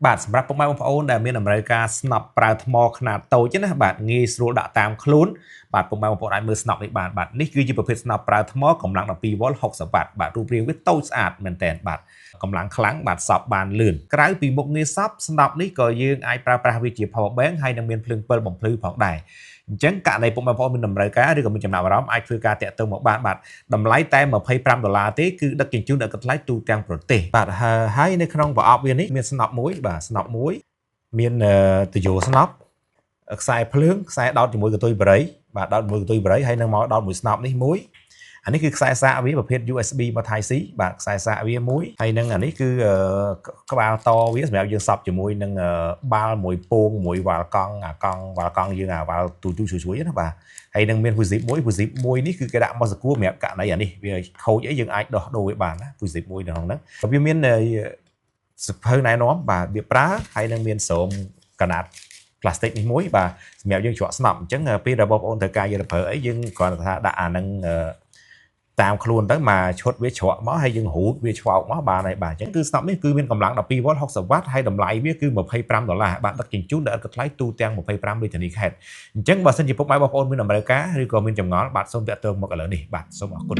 បាទសម្រាប់ពុកម៉ែបងប្អូនដែលមានតម្រូវការស្នប់ប្រើថ្មខ្នាតតូចណាបាទងាយស្រួលដាក់តាមខ្លួនបាទពុកម៉ែបងប្អូនអាចមើលស្នប់នេះបានបាទនេះគឺជាប្រភេទស្នប់ប្រើថ្មកម្លាំង12វ៉ុល60វ៉ាត់បាទរូបរាងវាតូចស្អាតមែនតើបាទកម្លាំងខ្លាំងបាទសប់បានលឿនក្រៅពីមុខងារសប់ស្នប់នេះក៏យើងអាចប្រើប្រាស់វាជា power bank ហើយនឹងមានភ្លើងពិលបំភ្លឺផងដែរអញ្ចឹងករណីពុកម៉ែបងប្អូនមានតម្រូវការឬក៏មានចំណាប់អារម្មណ៍អាចធ្វើការតាក់ទងមកបានបាទតម្លៃតែ$25ទេគឺដឹកជញ្ជូនដល់កន្លែងទូទាំងប្រទេសបាទហើយនៅក្នុងប្រអប់វានេះមានស្នប់មួយបាទស្នប់មួយមានទយោស្នប់ខ្សែភ្លើងខ្សែដោតជាមួយកន្ទុយបារីបាទដោតជាមួយកន្ទុយបារីហើយនឹងមកដោតមួយស្នប់នេះមួយអានេះគឺខ្សែសាកវាប្រភេទ USB មក Type C បាទខ្សែសាកវាមួយហើយនឹងអានេះគឺក្បាលតវាសម្រាប់យើងសប់ជាមួយនឹងបាល់មួយពងមួយវ៉ាល់កង់វ៉ាល់កង់យើងវ៉ាល់ទូជួយណាបាទហើយនឹងមាន fusip មួយនេះគឺគេដាក់មកសកួរសម្រាប់ករណីអានេះវាខូចអីយើងអាចដោះដូរវាបានណា fusip មួយនៅក្នុងហ្នឹងវាមានសភៅណែនាំបាទវាប្រើហើយនឹងមានស្រោមកណាត់plastic នេះមួយបាទសម្រាប់យើងច្រកស្នប់អញ្ចឹងពេលដែលបងប្អូនត្រូវការយកទៅប្រើអីយើងគ្រាន់តែថាដាក់អាហ្នឹងតាមខ្លួនទៅមកឈុតវាច្រកមកហើយយើងរូតវាឆ្វោកមកបានហើយបាទអញ្ចឹងគឺស្នប់នេះគឺមានកម្លាំង12វ៉ុល60វ៉ាត់ហើយតម្លៃវាគឺ$25បាទដឹកជញ្ជូនដល់ឥតគិតថ្លៃទូទាំង25រាជធានីខេត្តអញ្ចឹងបើសិនជាពុកម៉ែបងប្អូនមានតម្រូវការឬក៏មានចម្ងល់បាទសូមតាក់ទងមកឥឡូវនេះបាទសូមអរគុណ